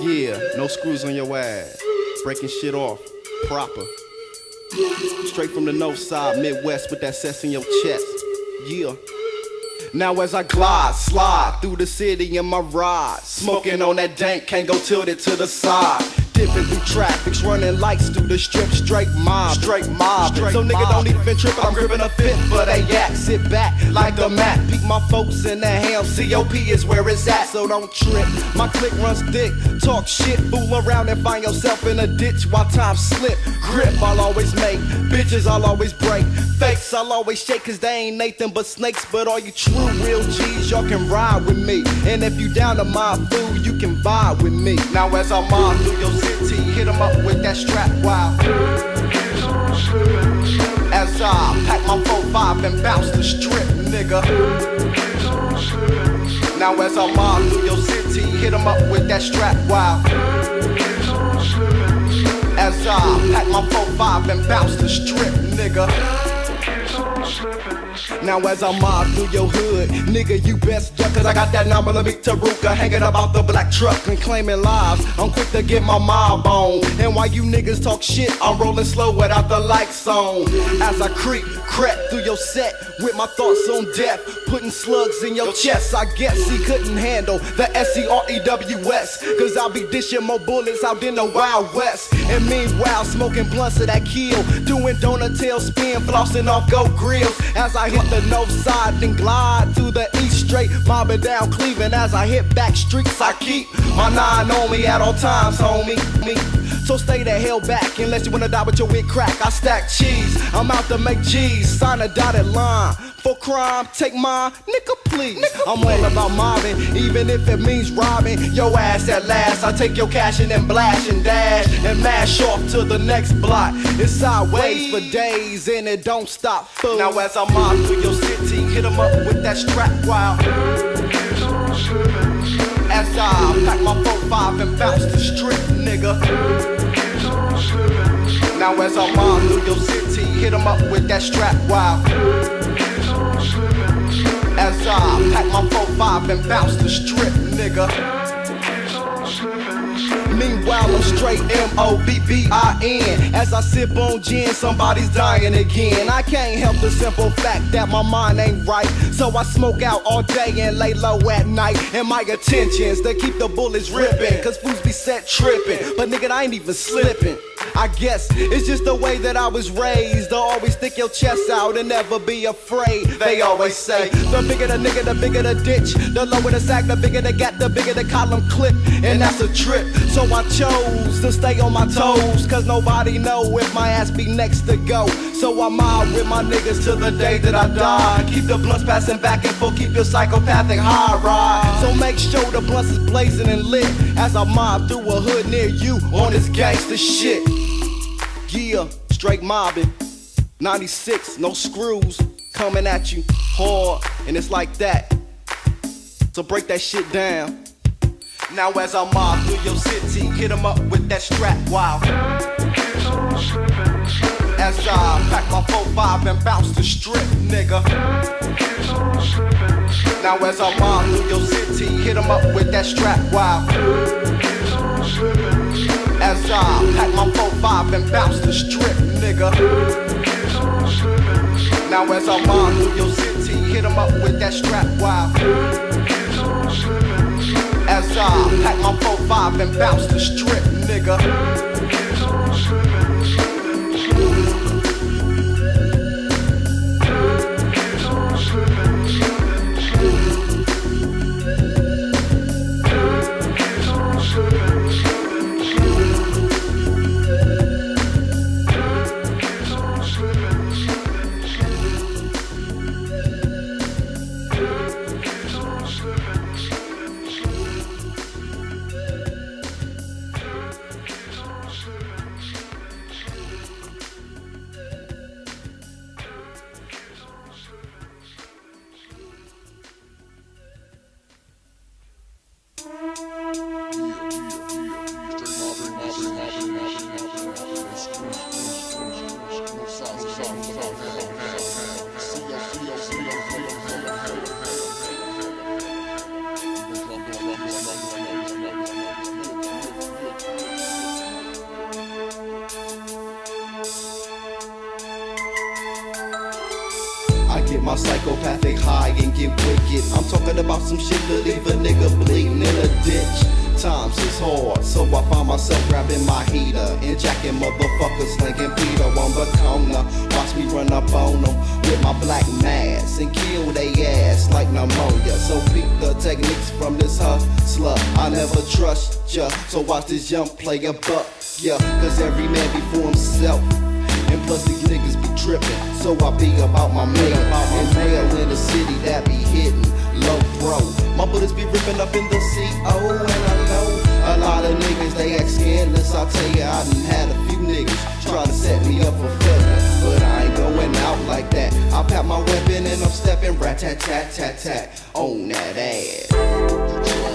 Yeah, no screws on your ass. Breaking shit off, proper. Straight from the north side, Midwest with that cess in your chest. Yeah. Now as I glide, slide through the city in my ride, smoking on that dank, can't go tilted to the side. Dipping through traffics, running lights through the strip, straight mob. So nigga don't even trip, I'm gripping a fit for they yak. Sit back like the map, peek my folks in the ham. COP is where it's at, so don't trip. My click runs thick, talk shit, fool around and find yourself in a ditch while time slip. Grip I'll always make, bitches I'll always break. Fakes I'll always shake, cause they ain't Nathan but snakes. But all you true real G's, y'all can ride with me. And if you down to my food, you can vibe with me. Now as I mob through your city, hit 'em up with that strap wild. As I pack my 4-5 and bounce the strip, nigga. Now as I mob through your city, hit 'em up with that strap wild. As I pack my 4-5 and bounce the strip, nigga. Now as I mob through your hood, nigga, you best duck, cause I got that number of big Taruka hanging about the black truck and claiming lives. I'm quick to get my mob on, and while you niggas talk shit, I'm rolling slow without the lights on. As I creep through your set with my thoughts on death, putting slugs in your chest. I guess he couldn't handle the SCREWS, cause I'll be dishing more bullets out in the Wild West. And meanwhile, smoking blunts of that kill, doing donut tail spin, flossing off goat grills. As I hit the north side, then glide to the east straight, mobbing down Cleveland. As I hit back streets, I keep my 9 on me at all times, homie. So stay the hell back unless you wanna die with your wig crack. I stack cheese, I'm out to make G's, sign a dotted line. For crime, take mine, nigga please. I'm all about mobbing, even if it means robbing your ass at last. I take your cash and then blast and dash and mash off to the next block. It's sideways for days and it don't stop, fool. Now as I mob through your city, hit 'em up with that strap wild. As I pack my 4-5 and bounce the strip, nigga. Now as I mob through your city, hit 'em up with that strap wild. As I pack my 4-5 and bounce the strip, nigga. Meanwhile, I'm straight MOBBIN. As I sip on gin, somebody's dying again. I can't help the simple fact that my mind ain't right, so I smoke out all day and lay low at night. And my intentions to keep the bullets ripping, cause fools be set tripping. But nigga, I ain't even slipping. I guess it's just the way that I was raised, to always stick your chest out and never be afraid. They always say, the bigger the nigga, the bigger the ditch. The lower the sack, the bigger the gap, the bigger the column clip. And that's a trip, so I chose to stay on my toes, cause nobody know if my ass be next to go. So I mob with my niggas till the day that I die. Keep the blunts passing back and forth, keep your psychopathic high ride. So make sure the blunts is blazing and lit as I mob through a hood near you on this gangsta shit. Yeah, straight mobbing, 96, no screws, coming at you hard, and it's like that. So break that shit down. Now as I mob through your city, hit 'em up with that strap wild. As I pack my 4-5 and bounce the strip, nigga. Now as I mob through your city, hit 'em up with that strap wild. As I pack my 4-5 and bounce the strip, nigga. Now as I mob through your city, hit 'em up with that strap wild. As I pack my 4-5 and bounce the strip, nigga. Get my psychopathic high and get wicked. I'm talking about some shit to leave a nigga bleeding in a ditch. Times is hard, so I find myself grabbing my heater and jacking motherfuckers, slinging Peter on the corner. Watch me run up on them with my black mask and kill they ass like pneumonia. So beat the techniques from this hustler. I never trust ya, so watch this young player buck ya. Cause every man be for himself, and plus these niggas be trippin'. So I be about my mail, and mail in the city that be hitting low bro. My bullets be ripping up in the CO, and I know a lot of niggas, they act scandalous. I'll tell you, I done had a few niggas try to set me up for failure, but I ain't going out like that. I pack my weapon and I'm stepping rat-tat-tat-tat-tat on that ass.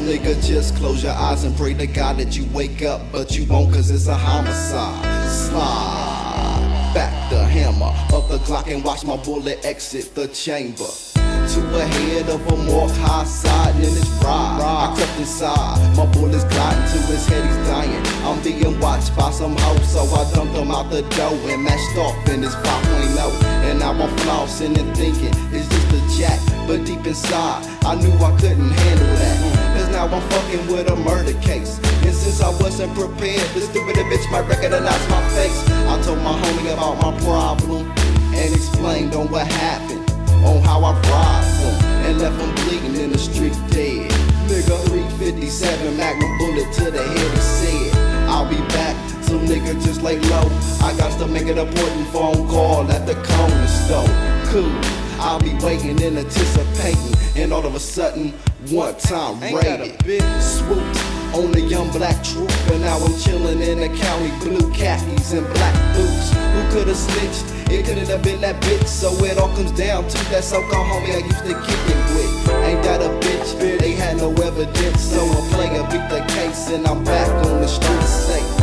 Nigga, just close your eyes and pray to God that you wake up, but you won't, cause it's a homicide. Slide back the hammer of the Glock and watch my bullet exit the chamber. To a head of a more high side in his ride. I crept inside, my bullets gliding to his head, he's dying. I'm being watched by some hoes, so I dumped him out the door and matched off in his 5.0. And now I'm flossing and thinking it's just a jack, but deep inside I knew I couldn't handle that. Cause now I'm fucking with a murder case, and since I wasn't prepared, this stupid bitch might recognize my face. I told my homie about my problem and explained on what happened, on how I robbed them and left them bleeding in the street dead. Nigga, 357 Magnum bullet to the head and said, I'll be back, so nigga just lay low. I got to make an important phone call at the corner store. Cool, I'll be waiting and anticipating, and all of a sudden, one time raided, swooped on a young black troop, and now I'm chillin' in the county, blue khakis and black boots. Who could've snitched? It couldn't have been that bitch. So it all comes down to that so-called homie I used to kick it with. Ain't that a bitch? They had no evidence, so a player beat the case, and I'm back on the street safe.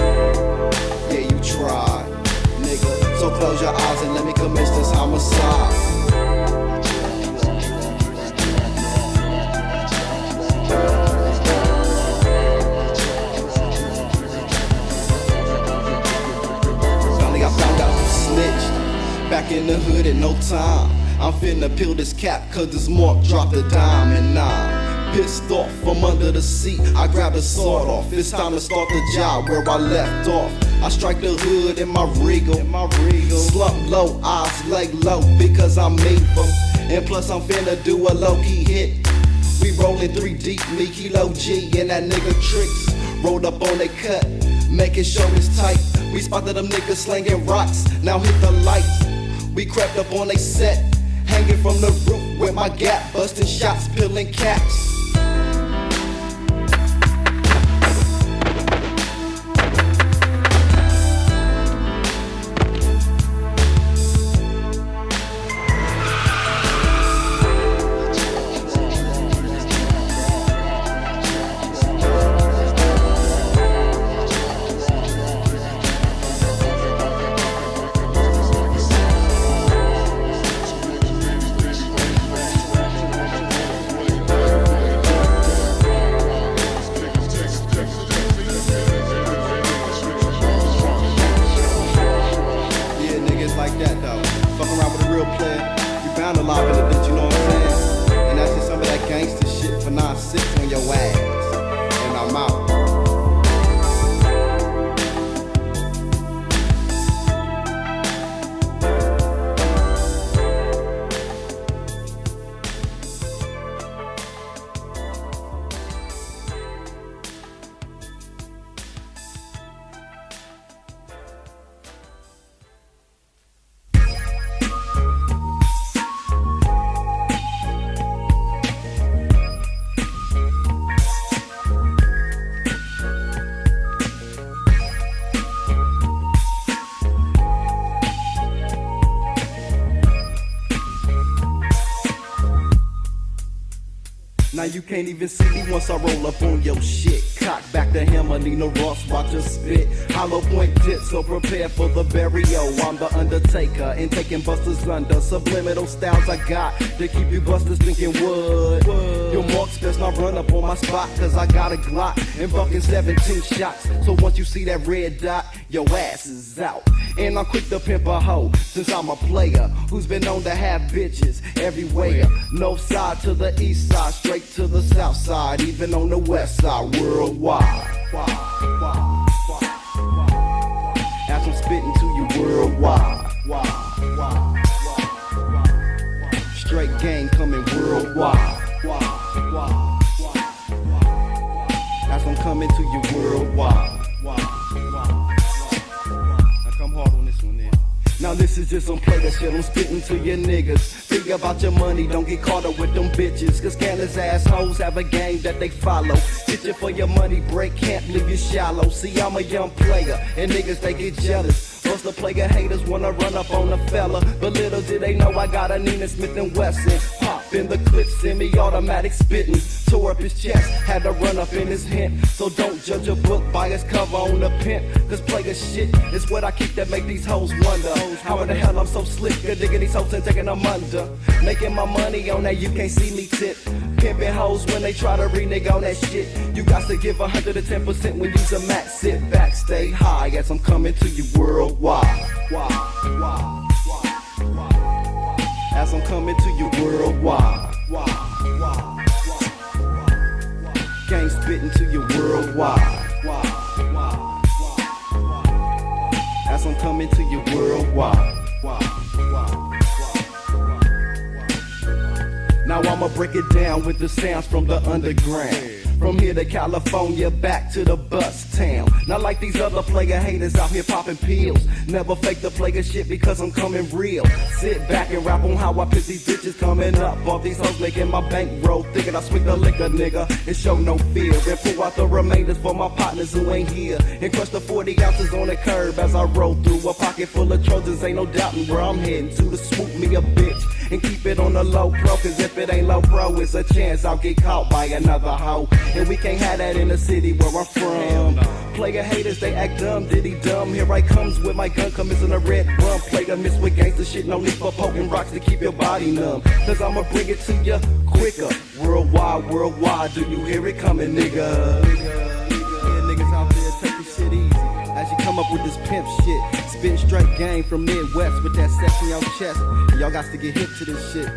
Yeah, you tried, nigga. So close your eyes and let me commence this homicide. Back in the hood in no time, I'm finna peel this cap, cause this mark dropped a dime and 9. Pissed off from under the seat, I grabbed a sword off. It's time to start the job where I left off. I strike the hood in my regal. Slump low, eyes lay low, because I'm evil. And plus I'm finna do a low-key hit. We rollin' 3 deep, me Kilo G and that nigga Tricks. Rolled up on they cut, making sure it's tight. We spotted them niggas slinging rocks, now hit the lights. We crept up on they set, hanging from the roof with my gap, busting shots, peeling caps. Now you can't even see me once I roll up on your shit. Cock back the hammer, Nina Ross, watch her spit. Hollow point tip, so prepare for the burial. I'm the Undertaker, and taking busters under. Subliminal styles I got to keep you busters thinking what? Your marks best not run up on my spot, cause I got a Glock and bucking 17 shots. So once you see that red dot, your ass is out. And I'm quick to pimp a hoe, since I'm a player who's been known to have bitches everywhere. North side to the east side, straight to the south side, even on the west side, worldwide. As I'm spitting to you worldwide. Straight gang coming worldwide. As I'm coming to you worldwide. Now this is just some player shit, I'm spitting to your niggas. Think about your money, don't get caught up with them bitches. Cause scandalous assholes have a game that they follow. Get you for your money break, can't leave you shallow. See, I'm a young player, and niggas they get jealous. Most the player haters wanna run up on a fella, but little did they know I got a Nina Smith and Wesson. Pop in the clip, semi-automatic spitting. Tore up his chest, had to run up in his hint. So don't judge a book by its cover on the pimp. Cause player shit is what I keep that make these hoes wonder. How in the hell I'm so slick, good digging these hoes and taking them under. Making my money on that, you can't see me tip. Pimping hoes when they try to renege on that shit. You got to give 110% when you's a max. Sit back, stay high as I'm coming to you worldwide. As I'm coming to you worldwide. Gang spitting to you worldwide. As I'm coming to you worldwide. Now I'ma break it down with the sounds from the underground. From here to California, back to the bus town. Not like these other player haters out here popping pills. Never fake the player shit because I'm coming real. Sit back and rap on how I piss these bitches coming up. All these hoes making my bankroll, thinking I swing the liquor, nigga, and show no fear. And pull out the remainders for my partners who ain't here. And crush the 40 ounces on the curb as I roll through. A pocket full of Trojans, ain't no doubting where I'm heading to swoop me a bitch. And keep it on the low pro, cause if it ain't low pro, it's a chance I'll get caught by another hoe. And we can't have that in the city where I'm from. Player haters, they act dumb, diddy dumb. Here I comes with my gun, commence in a red rum. Player miss with gangsta shit, no need for poking rocks to keep your body numb. Cause I'ma bring it to you quicker. Worldwide, worldwide, do you hear it coming, nigga? Yeah, niggas out there, take this shit easy. As you come up with this pimp shit, spitting straight gang from Midwest with that sex in your chest. Y'all got to get hip to this shit.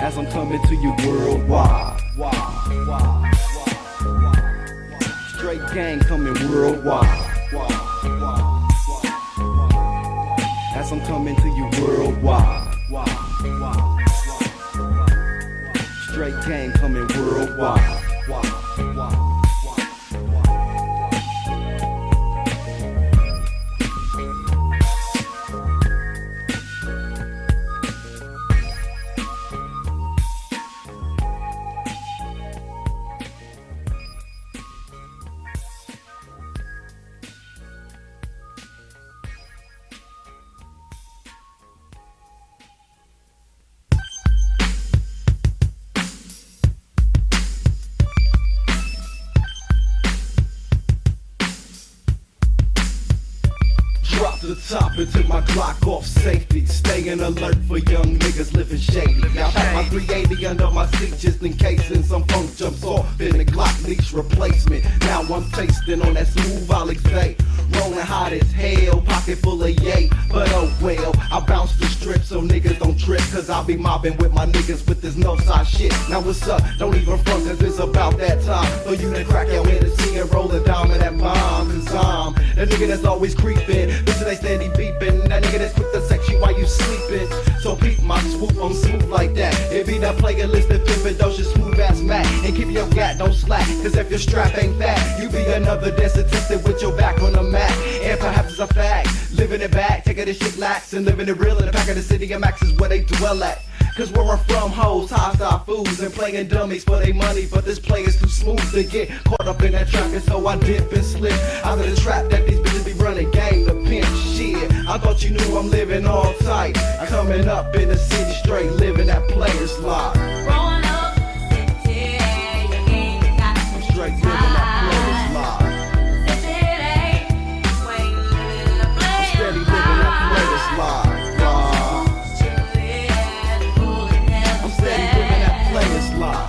As I'm coming to you worldwide. Straight gang coming worldwide. As I'm coming to you worldwide. Straight gang coming worldwide. Drop the top and took my Glock off safety. Staying alert for young niggas living shady. I got my 380 under my seat just in case and some funk jumps off in the Glock needs replacement. Now I'm tasting on that smooth Alex Day. Rolling hot as hell, pocket full of yay. But oh well, I bounce the strip so niggas don't trip. Cause I'll be mobbing with my niggas with this no side shit. Now what's up? Don't even front cause it's about that time for you to crack your head and see it rolling down with that bomb. Cause I'm the nigga that's always creeping. Bitches they steady beeping. That nigga that's quick to sex you while you sleeping. So peep my swoop, I'm smooth like that. It be that player listed pimpin' docious smooth ass Mac. And keep your gat, don't slack. Cause if your strap ain't fat, you be another dead statistic with your back on the mat. And perhaps it's a fact, living it back, taking this shit lax and living it real in the back of the city of Max is where they dwell at. Cause where I'm from, hoes, hostile fools, and playing dummies for their money. But this play is too smooth to get caught up in that trap. And so I dip and slip out of the trap that these bitches be running game to pimp shit. I thought you knew I'm living all tight. Coming up in the city straight, living that player's life. Growing up in the city, you ain't got I'm straight living that player's life. I'm steady living that player's life. I'm steady living that player's life.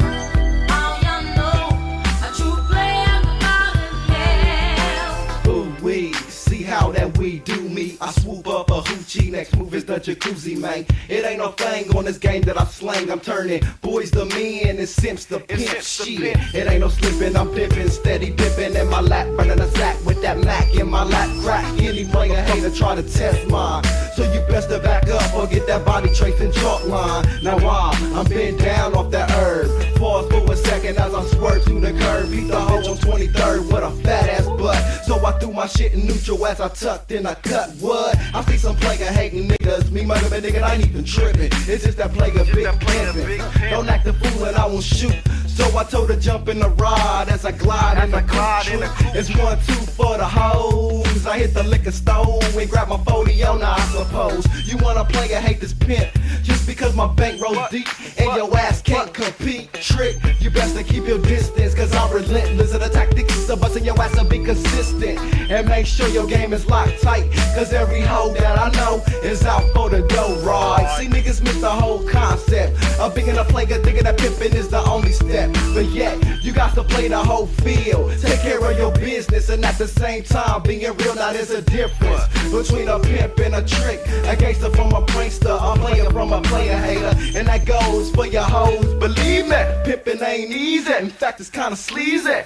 See how that we do me. I swoop up a hoochie, next move is the jacuzzi, man. It ain't no thing on this game that I slang. I'm turning boys to men and simps to pimp shit. It ain't no slipping, I'm dipping, steady dipping in my lap, burning a sack with that Mac in my lap crack. Any player hater try to test mine, so you best to back up or get that body traced in chalk line. Now I'm bent down off that herb. Pause for a second as I swerve through the curb. Beat the hoe on 23rd with a fat ass butt. So I threw my shit in neutral as I tucked in, I cut wood. I see some player hating niggas. Me mother nigga, I ain't even tripping. It's just that player big pimpin'. Don't act the fool and I won't shoot. So I told her jump in the rod as I glide in the coupe. It's 1-2 for the hoes. I hit the liquor store and grab my 40 now I suppose. You wanna play or hate this pimp just because my bank rolls deep and your ass can't compete. Trick, you best to keep your distance, cause I'm relentless. And the tactics of busting your ass and be consistent. And make sure your game is locked tight, cause every hoe that I know is out for the dough ride. See niggas miss the whole concept of being a player, thinking that pimping is the only step. But yet, you got to play the whole field. Take care of your business and at the same time being real. Now there's a difference between a pimp and a trick, a gangster from a prankster, a player from a player hater. And that goes for your hoes, believe me, pimping ain't easy. In fact, it's kinda sleazy.